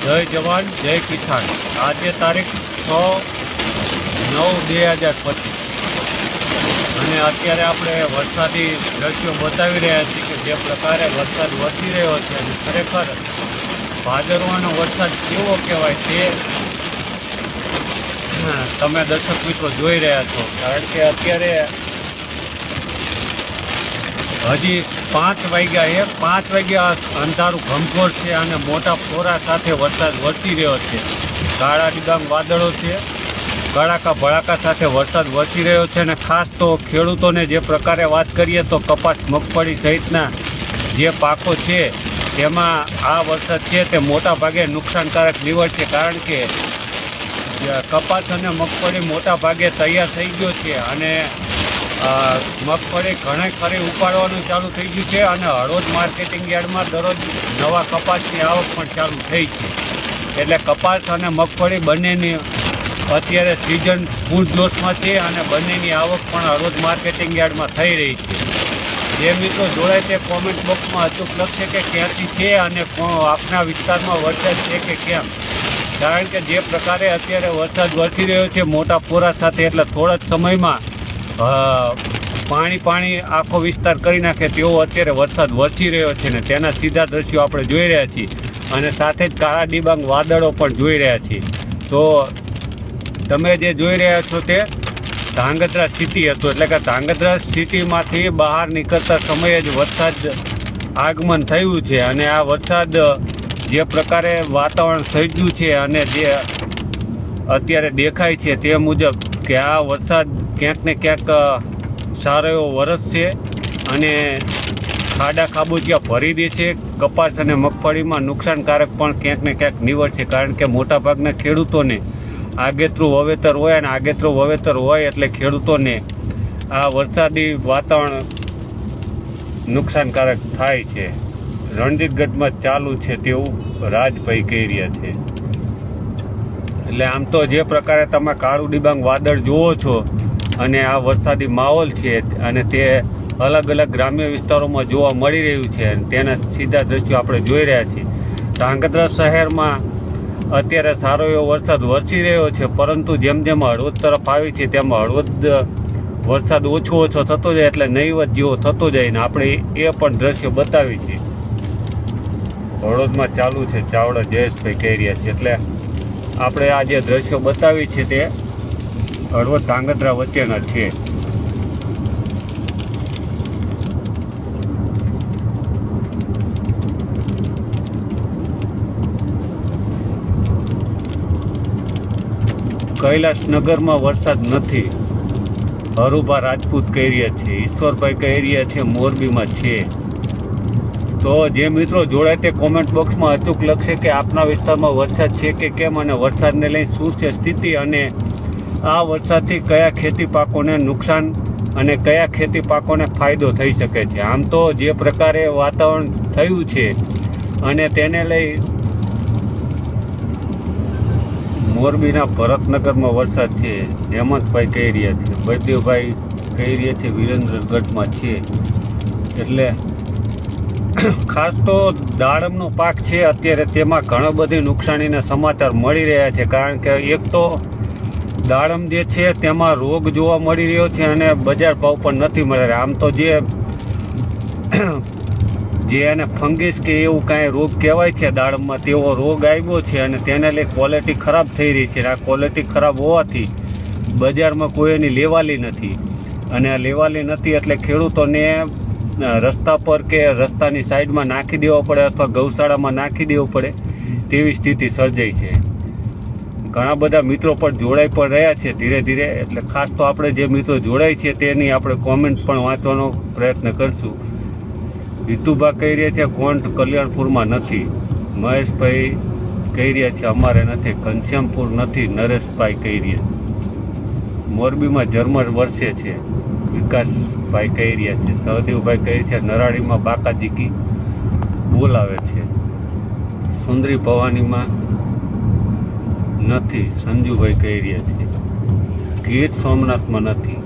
જય જવાન જય કિસાન। આજે તારીખ 6/9/2025 અને અત્યારે આપણે વરસાદી દ્રશ્યો બતાવી રહ્યા છીએ કે જે પ્રકારે વરસાદ વરસી રહ્યો છે અને ખરેખર ભાદરવાનો વરસાદ કેવો કહેવાય તે તમે દર્શક મિત્રો જોઈ રહ્યા છો। કારણ કે અત્યારે હજી 5 વાગ્યા છે, 5 વાગ્યા અંધારું ઘમઘોર છે અને મોટા ફોરા સાથે વરસાદ વરસી રહ્યો છે। કાળા ડિબાંગ વાદળો છે, કડાકા ભડાકા સાથે વરસાદ વરસી રહ્યો છે અને ખાસ તો ખેડૂતોને જે પ્રકારે વાત કરીએ તો કપાસ, મગફળી સહિતના જે પાકો છે તેમાં આ વરસાદ છે તે મોટા ભાગે નુકસાનકારક નીવડશે। કારણ કે કપાસ અને મગફળી મોટા ભાગે તૈયાર થઈ ગયો છે અને મગફળી ઘણી ખરી ઉપાડવાનું ચાલુ થઈ ગયું છે અને હળવદ માર્કેટિંગ યાર્ડમાં દરરોજ નવા કપાસની આવક પણ ચાલુ થઈ છે। એટલે કપાસ અને મગફળી બંનેની અત્યારે સિઝન પૂરજોશમાં છે અને બંનેની આવક પણ હળવદ માર્કેટિંગ યાર્ડમાં થઈ રહી છે। જે મિત્રો જોડાય તે કોમેન્ટ બોક્સમાં અચૂક લખશે કે ક્યાંથી છે અને આપના વિસ્તારમાં વરસાદ છે કે કેમ। કારણ કે જે પ્રકારે અત્યારે વરસાદ વરસી રહ્યો છે મોટા ફોરા સાથે, એટલે થોડા જ સમયમાં પાણી આખો વિસ્તાર કરી નાખે તેવો અત્યારે વરસાદ વરસી રહ્યો છે ને તેના સીધા દ્રશ્યો આપણે જોઈ રહ્યા છીએ અને સાથે જ કાળા ડિબાંગ વાદળો પણ જોઈ રહ્યા છીએ। તો તમે જે જોઈ રહ્યા છો તે ધાંગધ્રા સિટી હતું, એટલે કે ધાંગધ્રા સિટીમાંથી બહાર નીકળતા સમયે જ વરસાદ આગમન થયું છે અને આ વરસાદ જે પ્રકારે વાતાવરણ સર્જ્યું છે અને જે અત્યારે દેખાય છે તે મુજબ કે આ વરસાદ ક્યાંક ને ક્યાંક સારો એવો વરસશે અને ખાડા ખાબોચિયા ભરી દેશે। કપાસ અને મગફળીમાં નુકસાનકારક પણ ક્યાંક ને ક્યાંક નીવડશે। કારણ કે મોટાભાગના ખેડૂતોને આગેતરું વાવેતર હોય અને આગેતરું વાવેતર હોય એટલે ખેડૂતોને આ વરસાદી વાતાવરણ નુકસાનકારક થાય છે। રણજીતગઢમાં ચાલુ છે તેવું રાજભાઈ કહી રહ્યા છે। એટલે આમ તો જે પ્રકારે તમે કાળું ડિબાંગ વાદળ જુઓ છો અને આ વરસાદી માહોલ છે અને તે અલગ અલગ ગ્રામ્ય વિસ્તારોમાં જોવા મળી રહ્યું છે અને તેના સીધા દ્રશ્યો આપણે જોઈ રહ્યા છીએ। ધાંગધ્રા શહેરમાં અત્યારે સારો એવો વરસાદ વરસી રહ્યો છે, પરંતુ જેમ જેમ હળવદ તરફ આવી છે તેમ હળવદ વરસાદ ઓછો થતો જાય એટલે નહીવત જેવો થતો જાય ને આપણે એ પણ દ્રશ્યો બતાવી છે। હળવદમાં ચાલુ છે ચાવડા જયેશભાઈ કહી રહ્યા છે। એટલે આપણે આ જે દ્રશ્યો બતાવી છે તે હળવદ ધાંગધ્રા વચ્ચેના છે। કૈલાસનગરમાં વરસાદ નથી, હરુભા રાજપૂત કહી રહ્યા છે। ઈશ્વરભાઈ કહી રહ્યા છે મોરબીમાં છે। તો જે મિત્રો જોડાય તે કોમેન્ટ બોક્સમાં અચૂક લખશે કે આપના વિસ્તારમાં વરસાદ છે કે કેમ અને વરસાદને લઈને શું છે સ્થિતિ અને આ વરસાદથી કયા ખેતી પાકોને નુકસાન અને કયા ખેતી પાકોને ફાયદો થઈ શકે છે। આમ તો જે પ્રકારે વાતાવરણ થયું છે અને તેને લઈ મોરબીના ભરતનગરમાં વરસાદ છે, હેમંતભાઈ કહી રહ્યા છે। બળદેવભાઈ કહી રહ્યા છે વિરેન્દ્રગઢમાં છે। એટલે ખાસ તો દાડમનો પાક છે અત્યારે તેમાં ઘણા બધી નુકસાનીના સમાચાર મળી રહ્યા છે। કારણ કે એક તો દાડમ જે છે તેમાં રોગ જોવા મળી રહ્યો છે અને બજાર ભાવ પણ નથી મળી રહ્યા। આમ તો જે એને ફંગીસ કે એવું કાંઈ રોગ કહેવાય છે દાડમમાં તેવો રોગ આવ્યો છે અને તેને લઈ ક્વોલિટી ખરાબ થઈ રહી છે। આ ક્વોલિટી ખરાબ હોવાથી બજારમાં કોઈ એની લેવાલી નથી અને આ લેવાલી નથી એટલે ખેડૂતોને રસ્તા પર કે રસ્તાની સાઈડમાં નાખી દેવો પડે અથવા ગૌશાળામાં નાખી દેવું પડે તેવી સ્થિતિ સર્જાઈ છે। ઘણા બધા મિત્રો પણ જોડાઈ પણ રહ્યા છે ધીરે ધીરે। એટલે ખાસ તો આપણે જે મિત્રો જોડાય છે તેની આપણે કોમેન્ટ પણ વાંચવાનો પ્રયત્ન કરશું। વિતુભા કહી રહ્યા છે કોંટ કલ્યાણપુરમાં નથી, મહેશભાઈ કહી રહ્યા છે અમારે નથી, ઘનશ્યામપુર નથી, નરેશભાઈ કહી રહ્યા। મોરબીમાં ઝરમર વરસે છે, વિકાસભાઈ કહી રહ્યા છે। સહદેવભાઈ કહી છે નરાળીમાં બાકાજીકી બોલાવે છે। સુંદરી ભવાનીમાં નથી, સંજુભાઈ કહી રહ્યા છે। ગીર સોમનાથમાં નથી,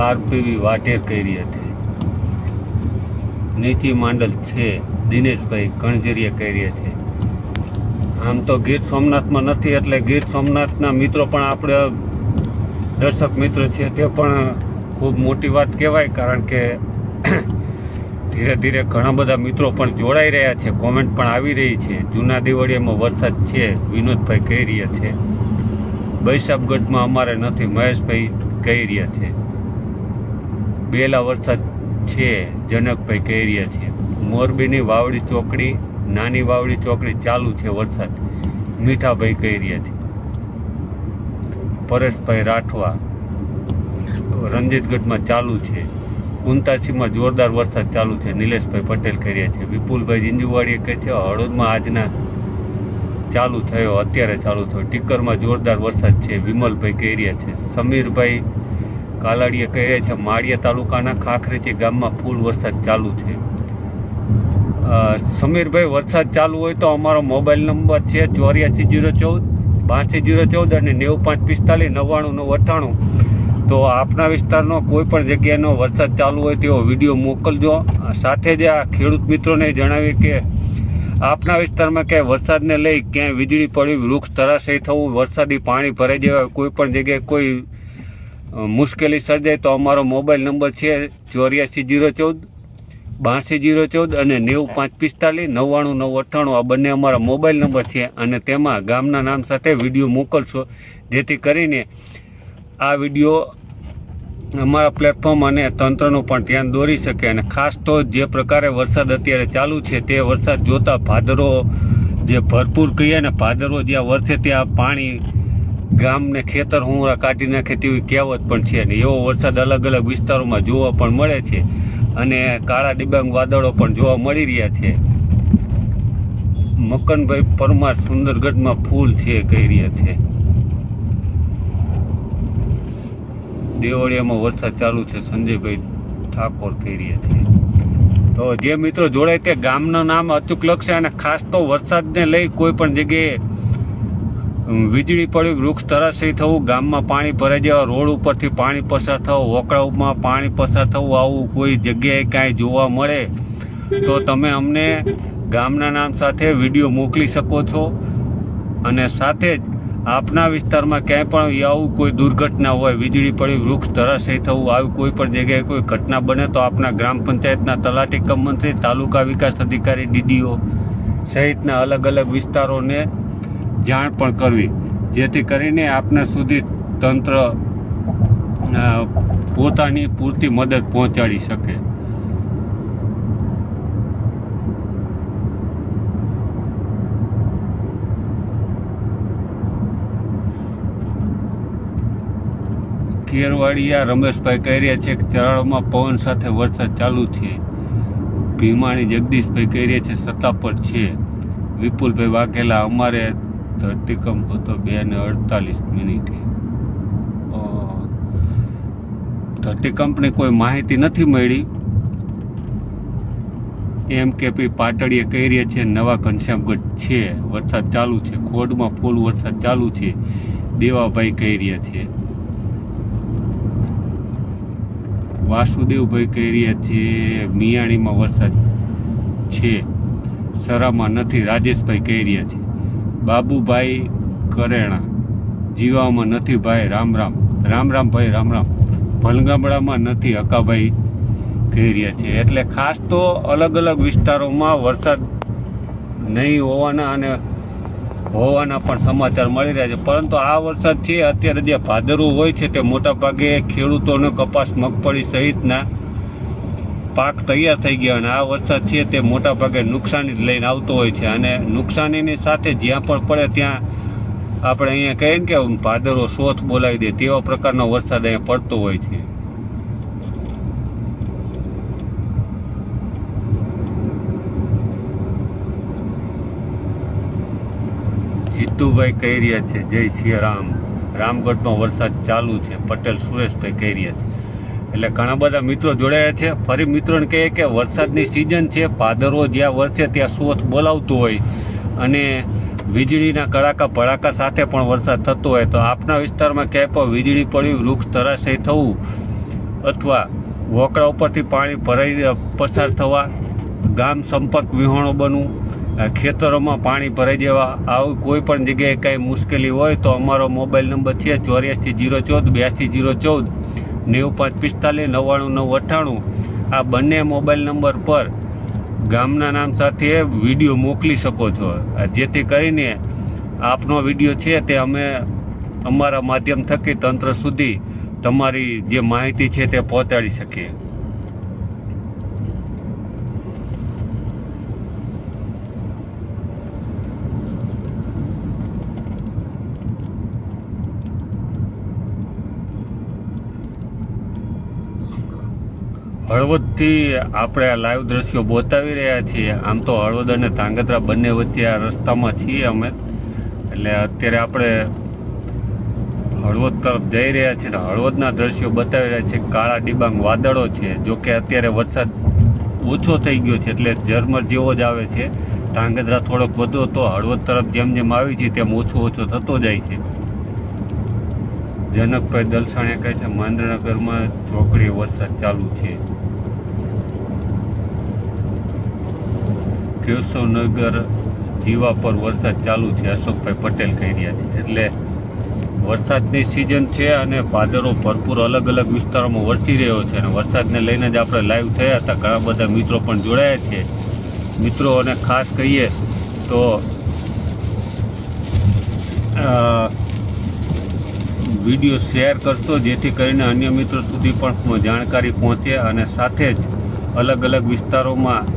આરપીવી વાટેર કહી રહ્યા છે। નીચી માંડલ છે, દિનેશભાઈ કણજરિયા કહી રહ્યા છે। આમ તો ગીર સોમનાથમાં નથી, એટલે ગીર સોમનાથના મિત્રો પણ આપણે દર્શક મિત્રો છે તે પણ ખૂબ મોટી વાત કહેવાય, કારણ કે ધીરે ધીરે ઘણા બધા મિત્રો પણ જોડાઈ રહ્યા છે, કોમેન્ટ પણ આવી રહી છે. જૂના દેવળિયામાં વરસાદ છે, વિનોદભાઈ કહી રહ્યા છે. બૈસાબગઢમાં અમારે નથી, મહેશભાઈ કહી રહ્યા છે. બેલા વરસાદ છે, જનકભાઈ કહી રહ્યા છે. મોરબીની વાવડી ચોકડી, નાની વાવડી ચોકડી ચાલુ છે વરસાદ, મીઠાભાઈ કહી રહ્યા છે. પરેશભાઈ રાઠવા, રણજીતગઢમાં ચાલુ છે. ઉનતાસીમાં જોરદાર વરસાદ ચાલુ છે, નિલેશભાઈ પટેલ કહી રહ્યા છે. વિપુલભાઈ જીંજુવાડીએ કહે છે હળવદમાં આજના ચાલુ થયો, અત્યારે ચાલુ થયો. ટીકરમાં જોરદાર વરસાદ છે, વિમલભાઈ કહી રહ્યા છે. સમીરભાઈ કાલાડીએ કહી રહ્યા છે માળિયા તાલુકાના ખાખરેચી ગામમાં ફૂલ વરસાદ ચાલુ છે. સમીરભાઈ, વરસાદ ચાલુ હોય તો અમારો મોબાઈલ નંબર છે 84 014 82 014 અને 9545 9998. તો આપના વિસ્તારનો કોઈ પણ જગ્યાનો વરસાદ ચાલુ હોય તેવો વિડીયો મોકલજો. સાથે જ આ ખેડૂત મિત્રોને જણાવીએ કે આપના વિસ્તારમાં ક્યાંય વરસાદને લઈ ક્યાંય વીજળી પડી, વૃક્ષ ધરાશયી થવું, વરસાદી પાણી ભરાઈ જવા, કોઈ પણ જગ્યાએ કોઈ મુશ્કેલી સર્જાય તો અમારો મોબાઈલ નંબર છે 84 014 82 014 અને 9545 9998. આ બંને અમારા મોબાઈલ નંબર છે અને તેમાં ગામના નામ સાથે વિડીયો મોકલશો, જેથી કરીને આ વિડીયો અમારા પ્લેટફોર્મ અને તંત્રનું પણ ધ્યાન દોરી શકે. અને ખાસ તો જે પ્રકારે વરસાદ અત્યારે ચાલુ છે તે વરસાદ જોતા ભાદરો જે ભરપૂર કહીએ ને, ભાદરો જ્યાં વરસે ત્યાં પાણી ગામને ખેતર હુંરા કાઢી નાખે તેવી કહેવત પણ છે, અને એવો વરસાદ અલગ અલગ વિસ્તારોમાં જોવા પણ મળે છે. અને કાળા ડિબાંગ વાદળો પણ જોવા મળી રહ્યા છે. મકનભાઈ પરમાર સુંદરગઢમાં ફૂલ છે કહી રહ્યા છે. દેવળિયામાં વરસાદ ચાલુ છે, સંજયભાઈ ઠાકોર કહી રહ્યા છે. તો જે મિત્રો જોડાય તે ગામનું નામ અચૂક લખશે. અને ખાસ તો વરસાદને લઈ કોઈ પણ જગ્યાએ વીજળી પડી, વૃક્ષ ધરાશયી થવું, ગામમાં પાણી ભરાઈ જવા, રોડ ઉપરથી પાણી પસાર થવું, વોકળામાં પાણી પસાર થવું, આવું કોઈ જગ્યાએ કાંઈ જોવા મળે તો તમે અમને ગામના નામ સાથે વિડીયો મોકલી શકો છો. અને સાથે જ આપના વિસ્તારમાં ક્યાંય પણ આવું કોઈ દુર્ઘટના હોય, વીજળી પડી, વૃક્ષ ધરાશયી થવું, આવી કોઈ પણ જગ્યાએ કોઈ ઘટના બને તો આપના ગ્રામ પંચાયતના તલાટી કમ મંત્રી, તાલુકા વિકાસ અધિકારી, ડીડીઓ સહિતના અલગ અલગ વિસ્તારોને જાણ પણ કરવી, જેથી કરીને આપના સુધી તંત્ર પોતાની પૂરતી મદદ પહોંચાડી શકે. કેરવાડિયા રમેશભાઈ કહી રહ્યા છે કે ચરાળોમાં પવન સાથે વરસાદ ચાલુ છે. ભીમાણી જગદીશભાઈ કહી રહ્યા છે સત્તાપર છે. વિપુલભાઈ વાઘેલા, અમારે ધરતીકંપ હતો 2:48. ધરતીકંપની કોઈ માહિતી નથી મળી. MKP પાટડીએ કહી રહ્યા છે નવા ઘનશ્યામગઢ છે વરસાદ ચાલુ છે. ખોડમાં ફૂલ વરસાદ ચાલુ છે, દેવાભાઈ કહી રહ્યા છે. વાસુદેવભાઈ કહી રહ્યા છે મિયાણીમાં વરસાદ છે, સરામાં નથી, રાજેશભાઈ કહી રહ્યા છે. બાબુભાઈ કરેણા, જીવામાં નથી ભાઈ, રામ રામ. રામ રામ ભાઈ, રામ રામ. ભલગામડામાં નથી, હકાભાઈ કહી રહ્યા છે. એટલે ખાસ તો અલગ અલગ વિસ્તારોમાં વરસાદ નહીં હોવાના અને હોવાના પણ સમાચાર મળી રહ્યા છે. પરંતુ આ વરસાદ છે અત્યારે જે ભાદરવો હોય છે તે મોટાભાગે ખેડૂતોને કપાસ, મગફળી સહિતના પાક તૈયાર થઈ ગયા, અને આ વરસાદ છે તે મોટાભાગે નુકસાની લઈને આવતો હોય છે. અને નુકસાનીની સાથે જ્યાં પણ પડે ત્યાં આપણે અહીંયા કહીએ ને કે ભાદરવો સોથ બોલાવી દે તેવા પ્રકારનો વરસાદ અહીંયા પડતો હોય છે. જીતુભાઈ કહી રહ્યા છે જય સિયારામ, રામગઢમાં વરસાદ ચાલુ છે. પટેલ સુરેશભાઈ કહી રહ્યા છે. એટલે ઘણા બધા મિત્રો જોડાયા છે. ફરી મિત્રોને કહીએ કે વરસાદની સિઝન છે, ભાદરવો જ્યાં વરસે ત્યાં સોથ બોલાવતું હોય અને વીજળીના કડાકા ભડાકા સાથે પણ વરસાદ થતો હોય તો આપના વિસ્તારમાં ક્યાંય પણ વીજળી પડી, વૃક્ષ ધરાશયી થવું અથવા વોકળા ઉપરથી પાણી ભરાઈ પસાર થવા, ગામ સંપર્ક વિહોણો બનવું, ખેતરોમાં પાણી ભરાઈ જવા, આવું કોઈ પણ જગ્યાએ કાંઈ મુશ્કેલી હોય તો અમારો મોબાઈલ નંબર છે 84 014 82 14 95 45 99 98. આ બંને મોબાઈલ નંબર પર ગામના નામ સાથે વિડીયો મોકલી શકો છો, જેથી કરીને આપનો વિડીયો છે તે અમે અમારા માધ્યમ થકી તંત્ર સુધી તમારી જે માહિતી છે તે પહોંચાડી શકીએ. હળવદથી આપણે આ લાઈવ દ્રશ્યો બતાવી રહ્યા છીએ. આમ તો હળવદ અને ધાંગધ્રા બંને વચ્ચે આ રસ્તામાં છીએ અમે, એટલે અત્યારે આપણે હળવદ તરફ જઈ રહ્યા છીએ. હળવદના દ્રશ્યો બતાવી રહ્યા છે. કાળા ડિબાંગ વાદળો છે, જોકે અત્યારે વરસાદ ઓછો થઈ ગયો છે એટલે ઝરમર જેવો જ આવે છે. ધાંગધ્રા થોડોક વધુ હતો, હળવદ તરફ જેમ જેમ આવી છે તેમ ઓછો થતો જાય છે. જનકભાઈ દલસાણીએ કહે છે માંદરનગરમાં ચોકડીએ વરસાદ ચાલુ છે. કેશવનગર જીવા પર વરસાદ ચાલુ છે, અશોકભાઈ પટેલ કહી રહ્યા છે. એટલે વરસાદની સિઝન છે અને ભાદરો ભરપૂર અલગ અલગ વિસ્તારોમાં વરસી રહ્યો છે અને વરસાદને લઈને જ આપણે લાઈવ થયા હતા. ઘણા બધા મિત્રો પણ જોડાયા છે. મિત્રો અને ખાસ કહીએ તો વિડીયો શેર કરશો, જેથી કરીને અન્ય મિત્રો સુધી પણ જાણકારી પહોંચે અને સાથે જ અલગ અલગ વિસ્તારોમાં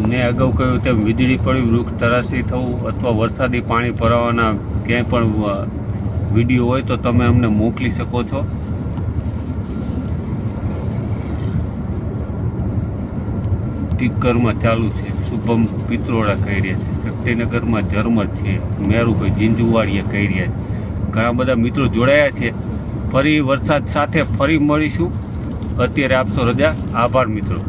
ને અગાઉ કહ્યું તેમ વીજળી પડી, વૃક્ષ તરાશી થવું અથવા વરસાદી પાણી ભરાવાના ક્યાંય પણ વિડીયો હોય તો તમે અમને મોકલી શકો છો. ટીકરમાં ચાલુ છે, શુભમ પિત્રોડા કહી રહ્યા છે. શક્તિનગરમાં ઝરમર છે, મેરુભાઈ જીંજુવાડિયા કહી રહ્યા છે. ઘણા બધા મિત્રો જોડાયા છે. ફરી વરસાદ સાથે ફરી મળીશું. અત્યારે આપશો રજા. આભાર મિત્રો.